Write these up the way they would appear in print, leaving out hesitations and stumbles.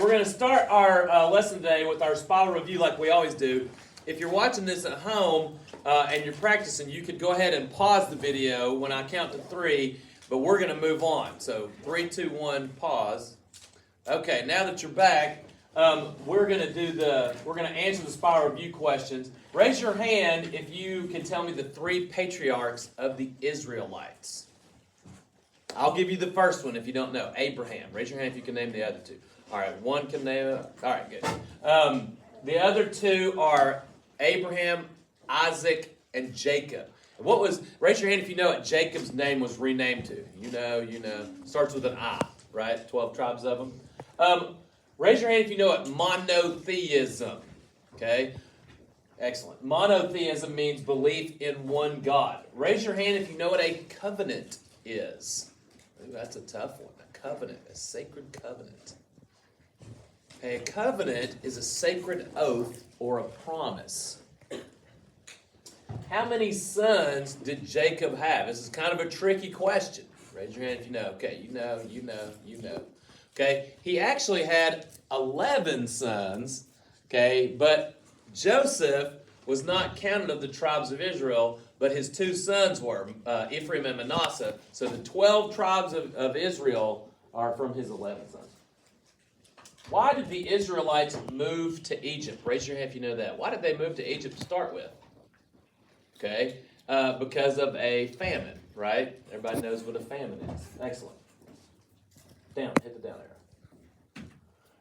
we're going to start our lesson today with our Spiral review like we always do. If you're watching this at home and you're practicing, you could go ahead and pause the video when I count to 3, but we're going to move on. So 3, 2, 1, pause. Okay, now that you're back, we're going to answer the Spiral review questions. Raise your hand if you can tell me the 3 patriarchs of the Israelites. I'll give you the first one if you don't know. Abraham. Raise your hand if you can name the other 2. All right, one can name it. All right, good. The other 2 are Abraham, Isaac, and Jacob. Raise your hand if you know what Jacob's name was renamed to. You know. Starts with an I, right? 12 tribes of them. Raise your hand if you know what monotheism. Okay? Excellent. Monotheism means belief in one God. Raise your hand if you know what a covenant is. Ooh, that's a tough one. A covenant, a sacred covenant. Okay, a covenant is a sacred oath or a promise. How many sons did Jacob have? This is kind of a tricky question. Raise your hand if you know. Okay, you know. Okay, he actually had 11 sons, okay, but Joseph was not counted of the tribes of Israel, but his 2 sons were, Ephraim and Manasseh. So the 12 tribes of Israel are from his 11 sons. Why did the Israelites move to Egypt? Raise your hand if you know that. Why did they move to Egypt to start with? Okay, because of a famine, right? Everybody knows what a famine is. Excellent. Down, hit the down arrow.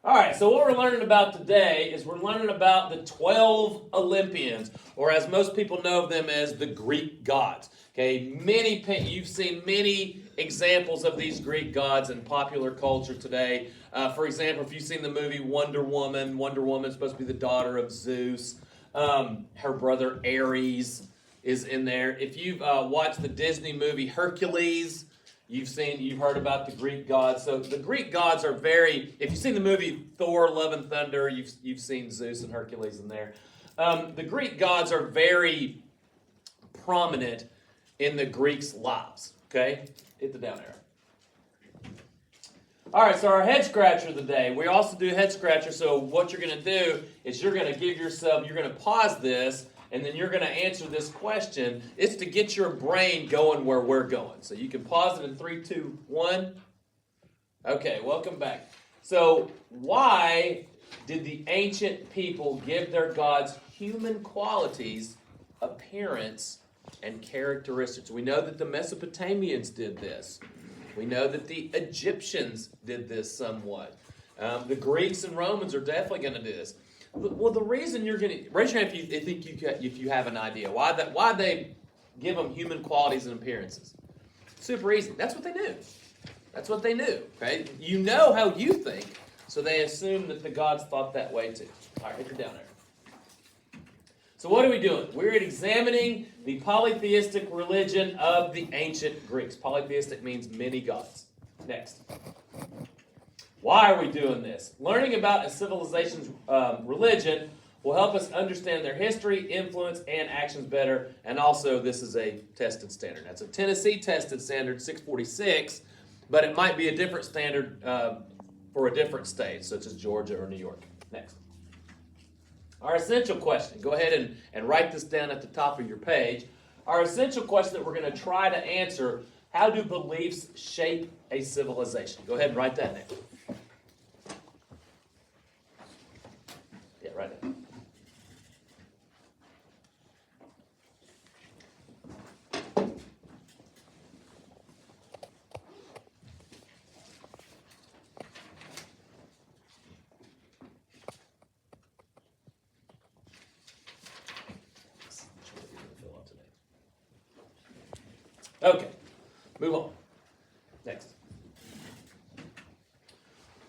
All right, so what we're learning about today is we're learning about the 12 Olympians, or as most people know them as the Greek gods. Okay, you've seen many examples of these Greek gods in popular culture today. For example, if you've seen the movie Wonder Woman's supposed to be the daughter of Zeus. Her brother Ares is in there. If you've watched the Disney movie Hercules, you've heard about the Greek gods. So the Greek gods are if you've seen the movie Thor, Love and Thunder, you've seen Zeus and Hercules in there. The Greek gods are very prominent in the Greeks' lives. Okay? Hit the down arrow. All right, so our head scratcher of the day. We also do head scratcher, so what you're going to do is you're going to pause this, and then you're going to answer this question. It's to get your brain going where we're going. So you can pause it in 3, 2, 1. Okay, welcome back. So why did the ancient people give their gods human qualities, appearance, and characteristics? We know that the Mesopotamians did this. We know that the Egyptians did this somewhat. The Greeks and Romans are definitely going to do this. Well, the reason you're going to raise your hand if you have an idea why they give them human qualities and appearances. Super easy. That's what they knew. That's what they knew. Okay, you know how you think, so they assume that the gods thought that way too. All right, hit it down there. So what are we doing? We're examining the polytheistic religion of the ancient Greeks. Polytheistic means many gods. Next. Why are we doing this? Learning about a civilization's religion will help us understand their history, influence, and actions better. And also, this is a tested standard. That's a Tennessee tested standard, 646, but it might be a different standard for a different state, such as Georgia or New York. Next. Our essential question. Go ahead and write this down at the top of your page. Our essential question that we're going to try to answer: how do beliefs shape a civilization? Go ahead and write that down. Yeah, write it. Okay, move on. Next.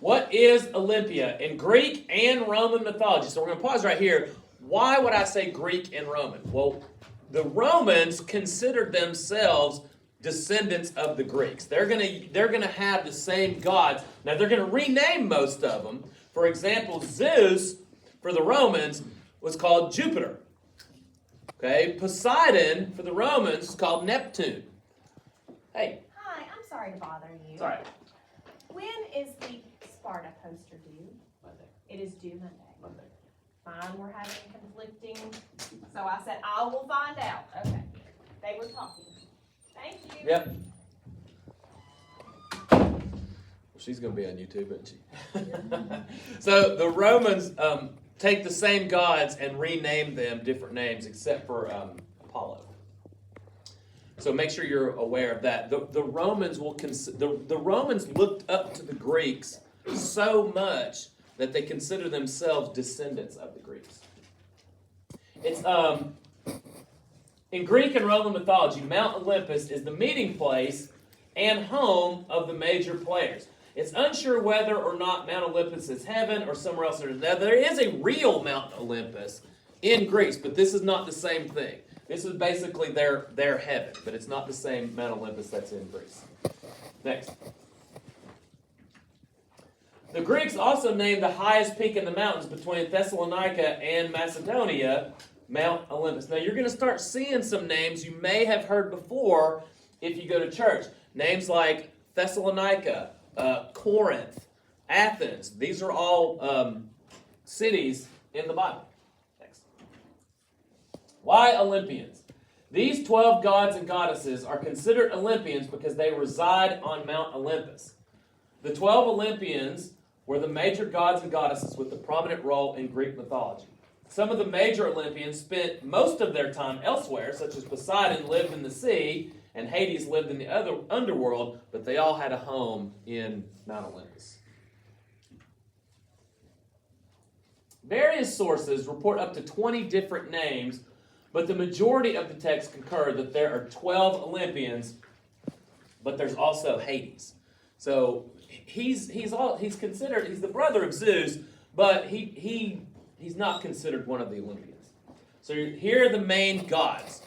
What is Olympia in Greek and Roman mythology? So we're going to pause right here. Why would I say Greek and Roman? Well, the Romans considered themselves descendants of the Greeks. They're going to have the same gods. Now they're going to rename most of them. For example, Zeus for the Romans was called Jupiter. Okay, Poseidon for the Romans is called Neptune. Hey. Hi, I'm sorry to bother you. It's all right. When is the Sparta poster due? Monday. It is due Monday. Monday. Fine, we're having conflicting, so I said, I will find out. Okay, they were talking. Thank you. Yep. Well, she's going to be on YouTube, isn't she? So the Romans take the same gods and rename them different names, except for Apollo. So make sure you're aware of that. The Romans will the Romans looked up to the Greeks so much that they consider themselves descendants of the Greeks. It's in Greek and Roman mythology, Mount Olympus is the meeting place and home of the major players. It's unsure whether or not Mount Olympus is heaven or somewhere else. Now, there is a real Mount Olympus in Greece, but this is not the same thing. This is basically their heaven, but it's not the same Mount Olympus that's in Greece. Next. The Greeks also named the highest peak in the mountains between Thessalonica and Macedonia, Mount Olympus. Now, you're going to start seeing some names you may have heard before if you go to church. Names like Thessalonica, Corinth, Athens. These are all cities in the Bible. Next. Why Olympians? These 12 gods and goddesses are considered Olympians because they reside on Mount Olympus. The 12 Olympians were the major gods and goddesses with a prominent role in Greek mythology. Some of the major Olympians spent most of their time elsewhere, such as Poseidon lived in the sea and Hades lived in the other underworld, but they all had a home in Mount Olympus. Various sources report up to 20 different names, but the majority of the texts concur that there are 12 Olympians, but there's also Hades. So he's the brother of Zeus, but he's not considered one of the Olympians. So here are the main gods.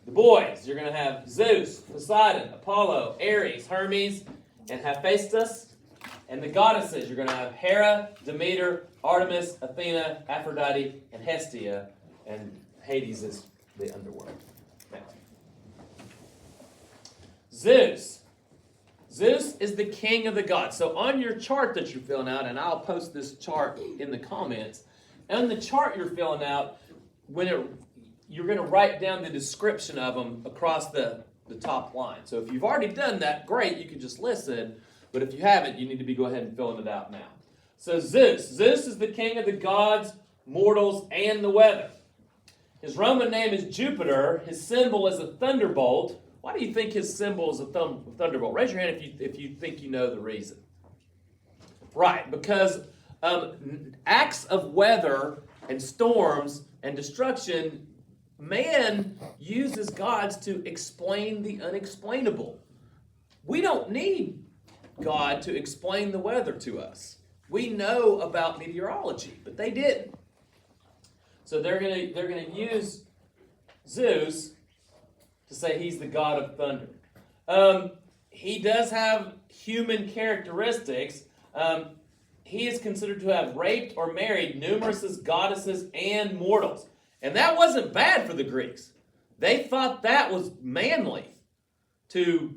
The boys, you're going to have Zeus, Poseidon, Apollo, Ares, Hermes, and Hephaestus. And the goddesses, you're going to have Hera, Demeter, Artemis, Athena, Aphrodite, and Hestia. And Hades is the underworld. Next. Zeus. Zeus is the king of the gods. So on your chart that you're filling out, and I'll post this chart in the comments, on the chart you're filling out, you're going to write down the description of them across the top line. So if you've already done that, great, you can just listen. But if you haven't, you need to go ahead and filling it out now. So Zeus. Zeus is the king of the gods, mortals, and the weather. His Roman name is Jupiter. His symbol is a thunderbolt. Why do you think his symbol is a thunderbolt? Raise your hand if you think you know the reason. Right, because acts of weather and storms and destruction, man uses gods to explain the unexplainable. We don't need God to explain the weather to us. We know about meteorology, but they didn't. So they're gonna use Zeus to say he's the god of thunder. He does have human characteristics. He is considered to have raped or married numerous goddesses and mortals. And that wasn't bad for the Greeks. They thought that was manly to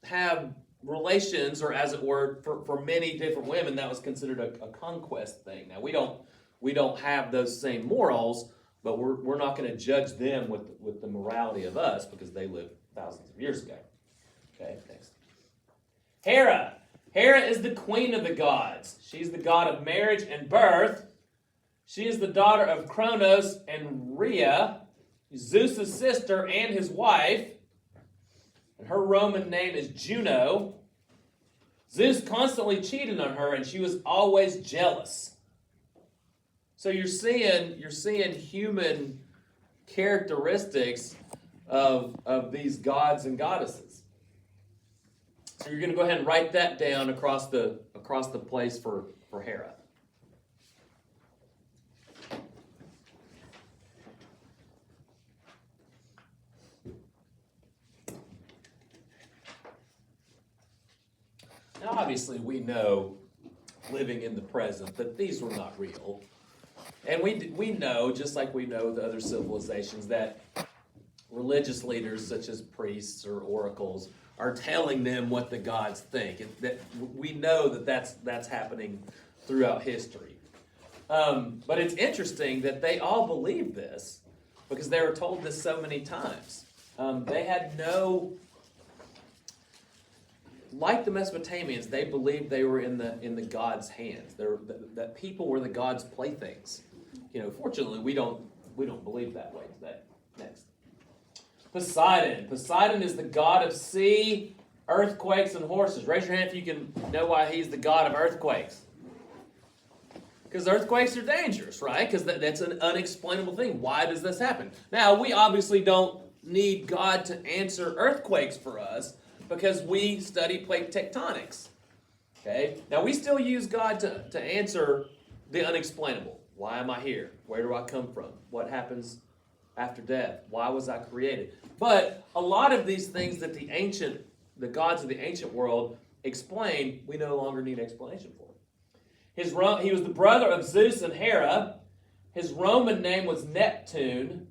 have relations, or as it were, for many different women. That was considered a conquest thing. Now, we don't have those same morals, but we're not going to judge them with the morality of us because they lived thousands of years ago. Okay, next. Hera. Hera is the queen of the gods. She's the god of marriage and birth. She is the daughter of Kronos and Rhea, Zeus' sister and his wife. And her Roman name is Juno. Zeus constantly cheated on her, and she was always jealous. So you're seeing human characteristics of these gods and goddesses. So you're going to go ahead and write that down across the place for Hera. Now, obviously, we know, living in the present, that these were not real. And we know, just like we know the other civilizations, that religious leaders such as priests or oracles are telling them what the gods think. That we know that that's happening throughout history. But it's interesting that they all believe this because they were told this so many times. They had no, like the Mesopotamians, they believed they were in the gods' hands. That people were the gods' playthings. Fortunately, we don't believe that way today. Next. Poseidon. Poseidon is the god of sea, earthquakes, and horses. Raise your hand if you can know why he's the god of earthquakes. Because earthquakes are dangerous, right? Because that's an unexplainable thing. Why does this happen? Now, we obviously don't need God to answer earthquakes for us because we study plate tectonics. Okay? Now, we still use God to answer the unexplainable. Why am I here? Where do I come from? What happens after death? Why was I created? But a lot of these things that the gods of the ancient world explained, we no longer need explanation for. He was the brother of Zeus and Hera. His Roman name was Neptune.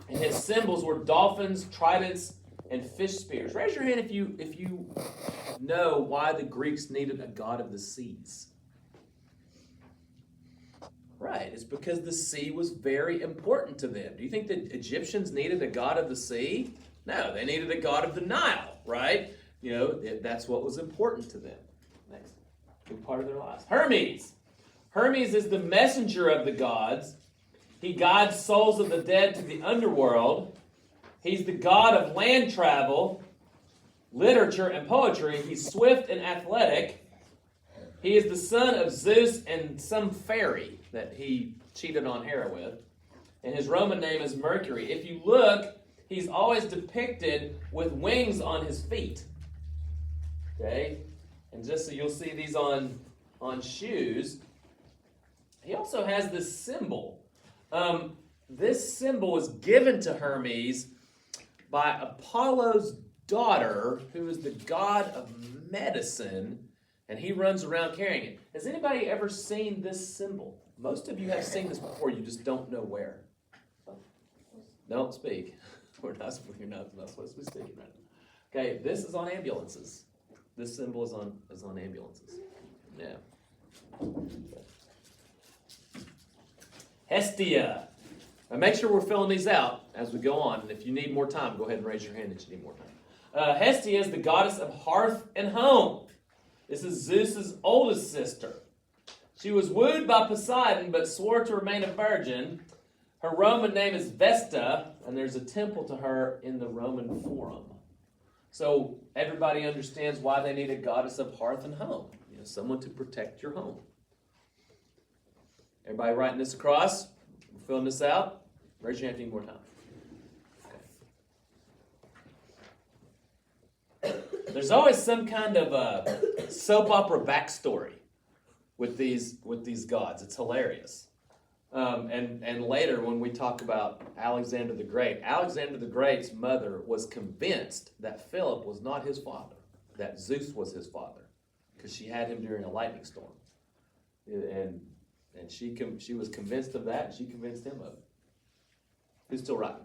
And his symbols were dolphins, tridents, and fish spears. Raise your hand if you know why the Greeks needed a god of the seas. Right, it's because the sea was very important to them. Do you think the Egyptians needed a god of the sea? No, they needed a god of the Nile, right? That's what was important to them. Next. Big part of their lives. Hermes. Hermes is the messenger of the gods. He guides souls of the dead to the underworld. He's the god of land travel, literature, and poetry. He's swift and athletic. He is the son of Zeus and some fairy that he cheated on Hera with. And his Roman name is Mercury. If you look, he's always depicted with wings on his feet. Okay? And just so you'll see these on shoes. He also has this symbol. This symbol was given to Hermes by Apollo's daughter, who is the god of medicine, and he runs around carrying it. Has anybody ever seen this symbol? Most of you have seen this before, you just don't know where. Don't speak. You're not supposed to be speaking right now. Okay, this is on ambulances. This symbol is on ambulances. Yeah. Hestia. Now make sure we're filling these out as we go on. And if you need more time, go ahead and raise your hand that you need more time. Hestia is the goddess of hearth and home. This is Zeus's oldest sister. She was wooed by Poseidon, but swore to remain a virgin. Her Roman name is Vesta, and there's a temple to her in the Roman Forum. So everybody understands why they need a goddess of hearth and home. Someone to protect your home. Everybody writing this across? We're filling this out? Raise your hand if you need more time. Okay. There's always some kind of a soap opera backstory with these gods. It's hilarious. And later when we talk about Alexander the Great's mother was convinced that Philip was not his father, that Zeus was his father, because she had him during a lightning storm. And she was convinced of that, and she convinced him of it. Who's still writing?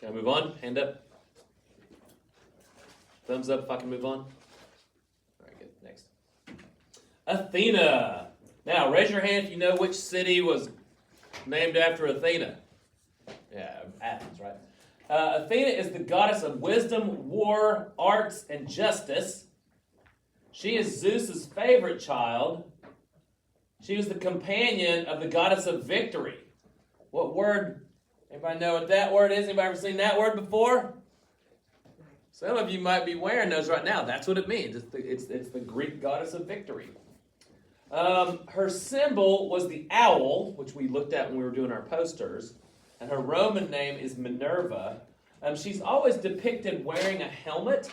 Can I move on? Hand up. Thumbs up if I can move on. All right, good. Next. Athena. Now, raise your hand if you know which city was named after Athena. Yeah, Athens, right? Athena is the goddess of wisdom, war, arts, and justice. She is Zeus's favorite child. She was the companion of the goddess of victory. What word? Anybody know what that word is? Anybody ever seen that word before? Some of you might be wearing those right now. That's what it means. It's the Greek goddess of victory. Her symbol was the owl, which we looked at when we were doing our posters. And her Roman name is Minerva. She's always depicted wearing a helmet,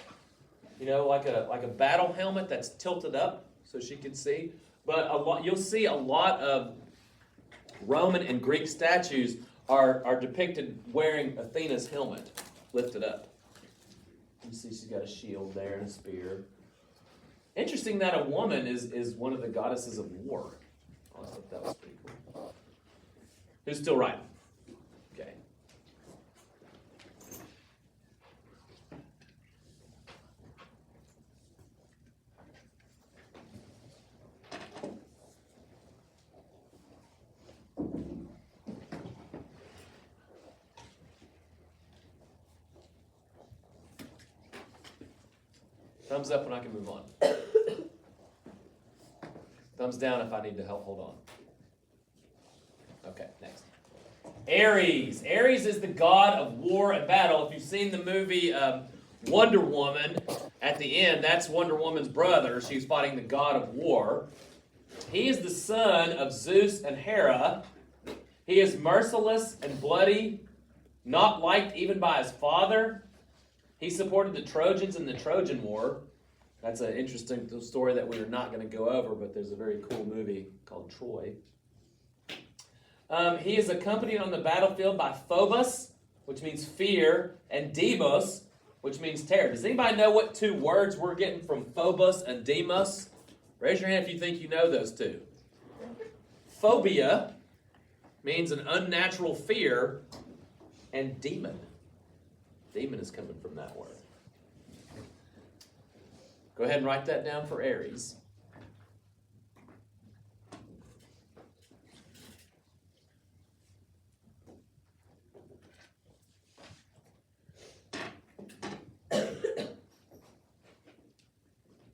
like a battle helmet that's tilted up so she can see. But you'll see a lot of Roman and Greek statues are depicted wearing Athena's helmet lifted up. You see she's got a shield there and a spear. Interesting that a woman is one of the goddesses of war. I thought that was pretty cool. Who's still right? Okay. Thumbs up when I can move on. Thumbs down if I need to help hold on. Okay, next. Ares. Ares is the god of war and battle. If you've seen the movie Wonder Woman, at the end, that's Wonder Woman's brother. She's fighting the god of war. He is the son of Zeus and Hera. He is merciless and bloody, not liked even by his father. He supported the Trojans in the Trojan War. That's an interesting story that we're not going to go over, but there's a very cool movie called Troy. He is accompanied on the battlefield by Phobos, which means fear, and Deimos, which means terror. Does anybody know what two words we're getting from Phobos and Deimos? Raise your hand if you think you know those two. Phobia means an unnatural fear, and demon. Demon is coming from that word. Go ahead and write that down for Ares.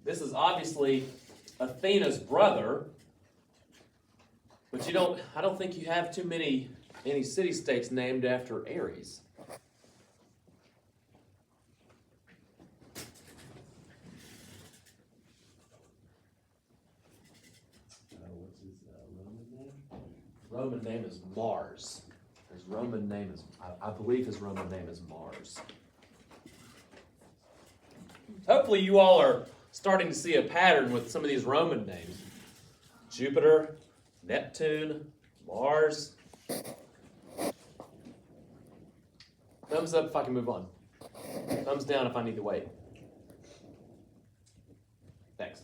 This is obviously Athena's brother, but I don't think you have too many any city-states named after Ares. What's his Roman name? Roman name is Mars. His Roman name is, I believe his Roman name is Mars. Hopefully you all are starting to see a pattern with some of these Roman names. Jupiter, Neptune, Mars. Thumbs up if I can move on. Thumbs down if I need to wait. Next.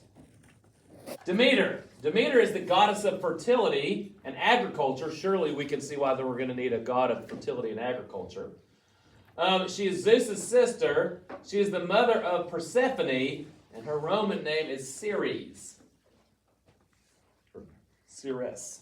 Demeter. Demeter is the goddess of fertility and agriculture. Surely we can see why we're going to need a god of fertility and agriculture. She is Zeus's sister. She is the mother of Persephone, and her Roman name is Ceres. Or Ceres.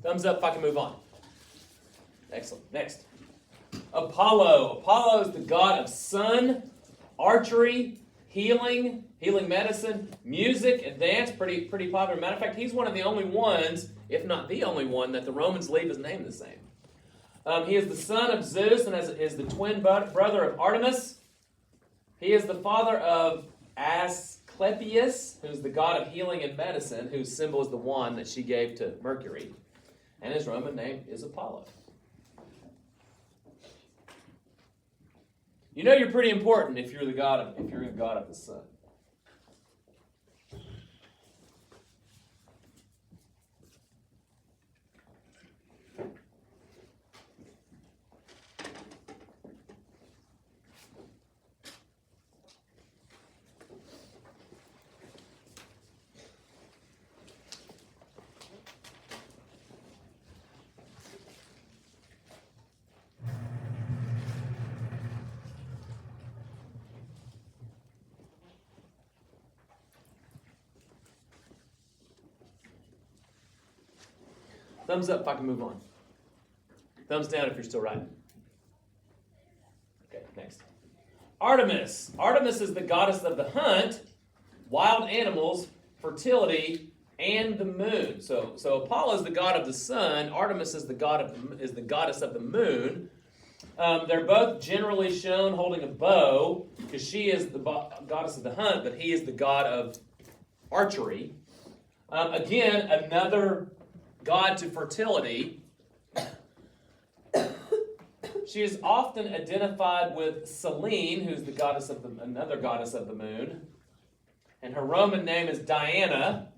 Thumbs up if I can move on. Excellent. Next. Apollo. Apollo is the god of sun, archery, healing medicine, music, and dance. Pretty popular. Matter of fact, he's one of the only ones, if not the only one, that the Romans leave his name the same. He is the son of Zeus and is the twin brother of Artemis. He is the father of Asclepius, who's the god of healing and medicine, whose symbol is the wand that she gave to Mercury. And his Roman name is Apollo. You know you're pretty important if you're the god of the sun. Thumbs up if I can move on. Thumbs down if you're still writing. Okay, next. Artemis. Artemis is the goddess of the hunt, wild animals, fertility, and the moon. So Apollo is the god of the sun. Artemis is the goddess of the moon. They're both generally shown holding a bow because she is the goddess of the hunt, but he is the god of archery. Again, another god to fertility. She is often identified with Selene, who's the another goddess of the moon, and her Roman name is Diana.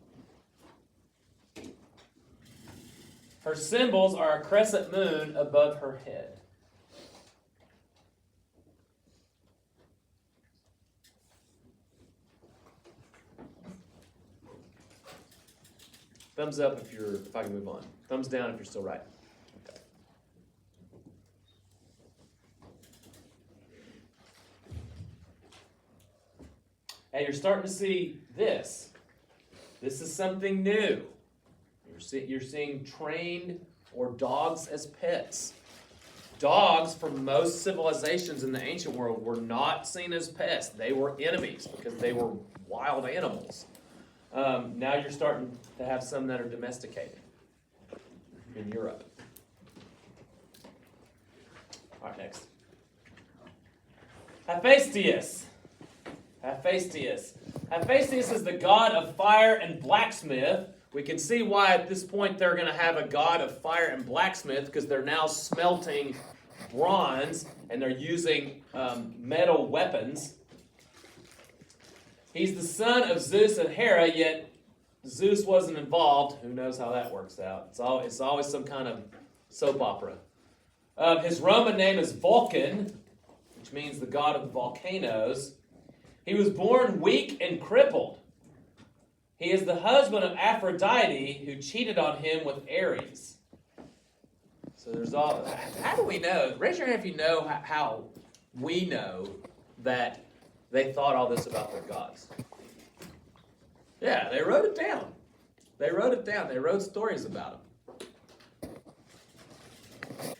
Her symbols are a crescent moon above her head. Thumbs up if I can move on. Thumbs down if you're still right. Okay. Hey, you're starting to see this. This is something new. You're seeing trained or dogs as pets. Dogs, for most civilizations in the ancient world, were not seen as pets. They were enemies because they were wild animals. Now you're starting to have some that are domesticated in Europe. All right, next. Hephaestus. Hephaestus is the god of fire and blacksmith. We can see why at this point they're going to have a god of fire and blacksmith because they're now smelting bronze and they're using metal weapons. He's the son of Zeus and Hera, yet Zeus wasn't involved. Who knows how that works out? It's always some kind of soap opera. His Roman name is Vulcan, which means the god of volcanoes. He was born weak and crippled. He is the husband of Aphrodite, who cheated on him with Ares. So there's all. How do we know? Raise your hand if you know how we know that they thought all this about their gods. Yeah, they wrote it down. They wrote stories about them.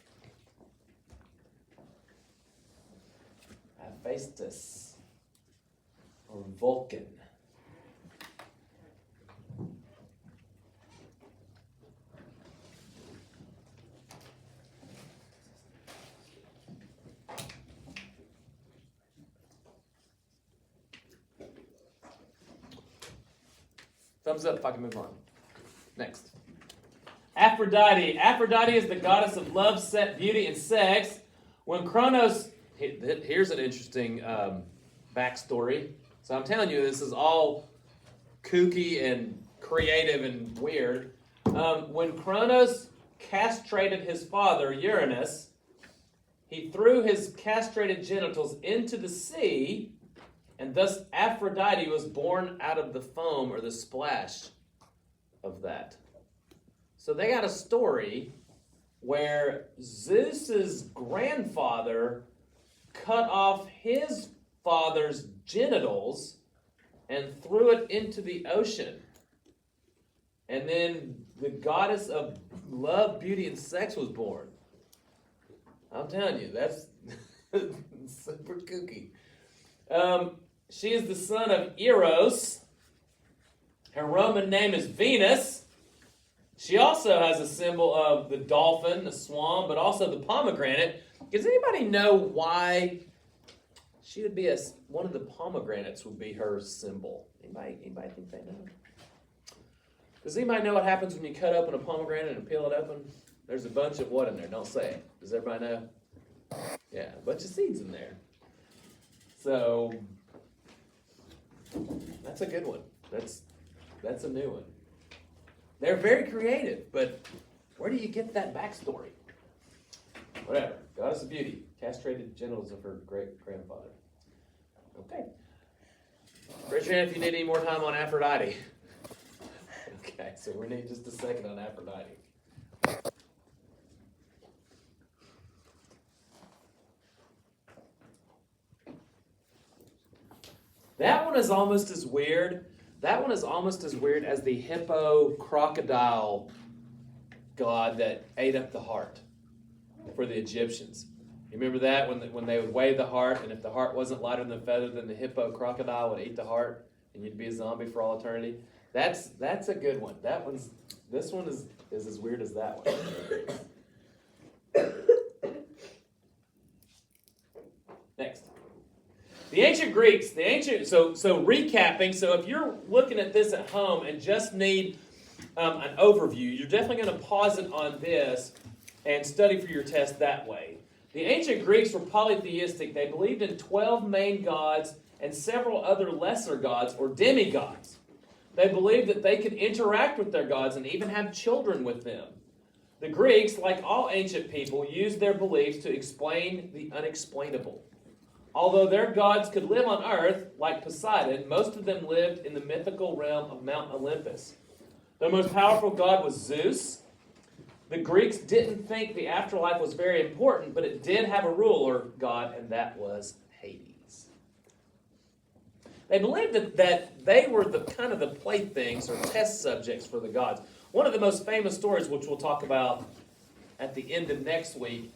Hephaestus, or Vulcan. Thumbs up if I can move on. Next. Aphrodite. Aphrodite is the goddess of love, beauty, and sex. When Kronos... Here's an interesting backstory. So I'm telling you, this is all kooky and creative and weird. When Kronos castrated his father, Uranus, he threw his castrated genitals into the sea, and thus Aphrodite was born out of the foam or the splash of that. So they got a story where Zeus's grandfather cut off his father's genitals and threw it into the ocean. And then the goddess of love, beauty, and sex was born. I'm telling you, that's super kooky. She is the son of Eros. Her Roman name is Venus. She also has a symbol of the dolphin, the swan, but also the pomegranate. Does anybody know why she would be one of the pomegranates would be her symbol? Anybody think they know? Does anybody know what happens when you cut open a pomegranate and peel it open? There's a bunch of what in there? Don't say it. Does everybody know? Yeah, a bunch of seeds in there. So that's a good one. That's a new one. They're very creative, but where do you get that backstory? Whatever. Goddess of beauty, castrated genitals of her great-grandfather. Okay. Raise your hand if you need any more time on Aphrodite. Okay, so we need just a second on Aphrodite. That one is almost as weird. That one is almost as weird as the hippo crocodile god that ate up the heart for the Egyptians. You remember that when they would weigh the heart, and if the heart wasn't lighter than a feather, then the hippo crocodile would eat the heart, and you'd be a zombie for all eternity. That's a good one. This one is as weird as that one. Next. The ancient Greeks, so recapping, so if you're looking at this at home and just need an overview, you're definitely going to pause it on this and study for your test that way. The ancient Greeks were polytheistic. They believed in 12 main gods and several other lesser gods or demigods. They believed that they could interact with their gods and even have children with them. The Greeks, like all ancient people, used their beliefs to explain the unexplainable. Although their gods could live on earth, like Poseidon, most of them lived in the mythical realm of Mount Olympus. Their most powerful god was Zeus. The Greeks didn't think the afterlife was very important, but it did have a ruler god, and that was Hades. They believed that they were the kind of the playthings or test subjects for the gods. One of the most famous stories, which we'll talk about at the end of next week,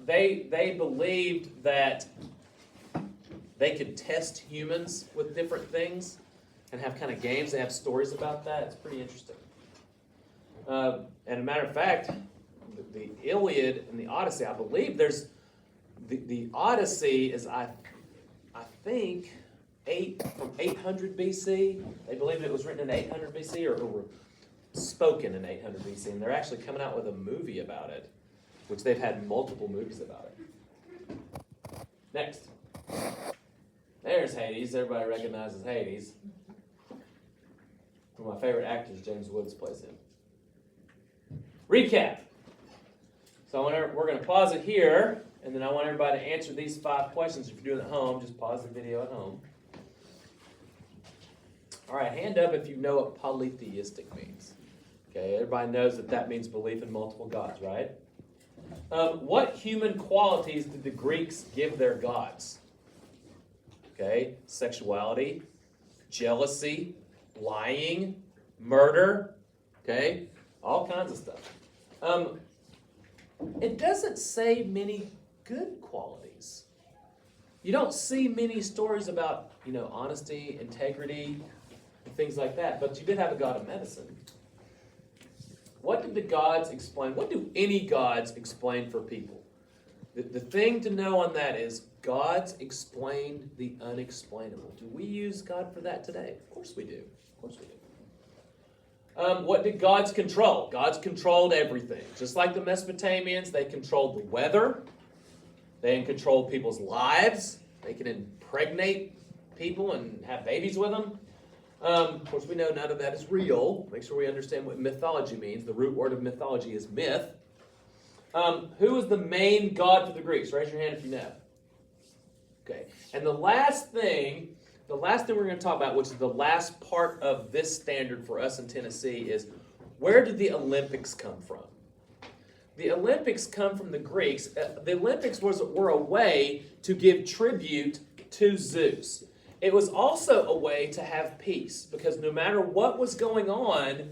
they believed that they could test humans with different things and have kind of games. They have stories about that. It's pretty interesting. And a matter of fact, the Iliad and the Odyssey, I believe there's the Odyssey is I think from 800 BC. They believe it was written in 800 BC or spoken in 800 BC, and they're actually coming out with a movie about it, which they've had multiple movies about it. Next. There's Hades. Everybody recognizes Hades. One of my favorite actors, James Woods, plays him. Recap. So we're going to pause it here, and then I want everybody to answer these 5 questions. If you're doing it at home, just pause the video at home. All right, hand up if you know what polytheistic means. Okay, everybody knows that means belief in multiple gods, right? What human qualities did the Greeks give their gods? Okay, sexuality, jealousy, lying, murder, okay, all kinds of stuff. It doesn't say many good qualities. You don't see many stories about, honesty, integrity, and things like that, but you did have a god of medicine. What did the gods explain? What do any gods explain for people? The thing to know on that is gods explained the unexplainable. Do we use God for that today? Of course we do. Of course we do. What did gods control? Gods controlled everything. Just like the Mesopotamians, they controlled the weather. They controlled people's lives. They could impregnate people and have babies with them. Of course, we know none of that is real. Make sure we understand what mythology means. The root word of mythology is myth. Who was the main god for the Greeks? Raise your hand if you know. Okay. And the last thing we're going to talk about, which is the last part of this standard for us in Tennessee, is where did the Olympics come from? The Olympics come from the Greeks. The Olympics were a way to give tribute to Zeus. It was also a way to have peace, because no matter what was going on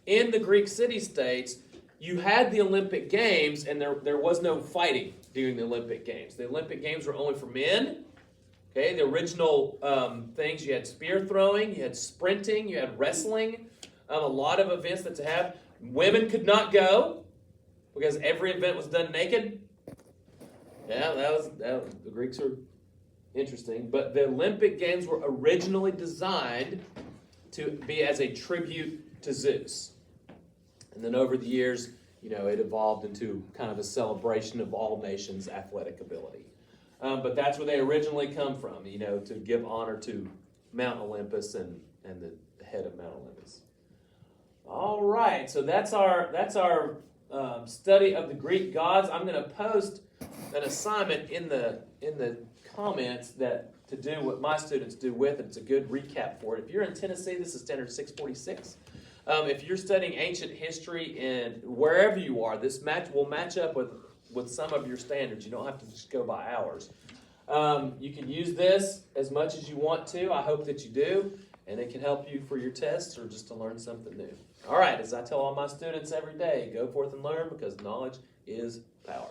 in the Greek city-states, you had the Olympic Games, and there was no fighting during the Olympic Games. The Olympic Games were only for men. Okay, the original things, you had spear throwing, you had sprinting, you had wrestling, a lot of events that to have. Women could not go because every event was done naked. Yeah, the Greeks are interesting. But the Olympic Games were originally designed to be as a tribute to Zeus. And then over the years, it evolved into kind of a celebration of all nations' athletic ability. But that's where they originally come from, to give honor to Mount Olympus and the head of Mount Olympus. All right, so that's our study of the Greek gods. I'm going to post an assignment in the comments to do what my students do with it. It's a good recap for it. If you're in Tennessee, this is Standard 646. If you're studying ancient history and wherever you are, this will match up with some of your standards. You don't have to just go by ours. You can use this as much as you want to. I hope that you do, and it can help you for your tests or just to learn something new. All right, as I tell all my students every day, go forth and learn, because knowledge is power.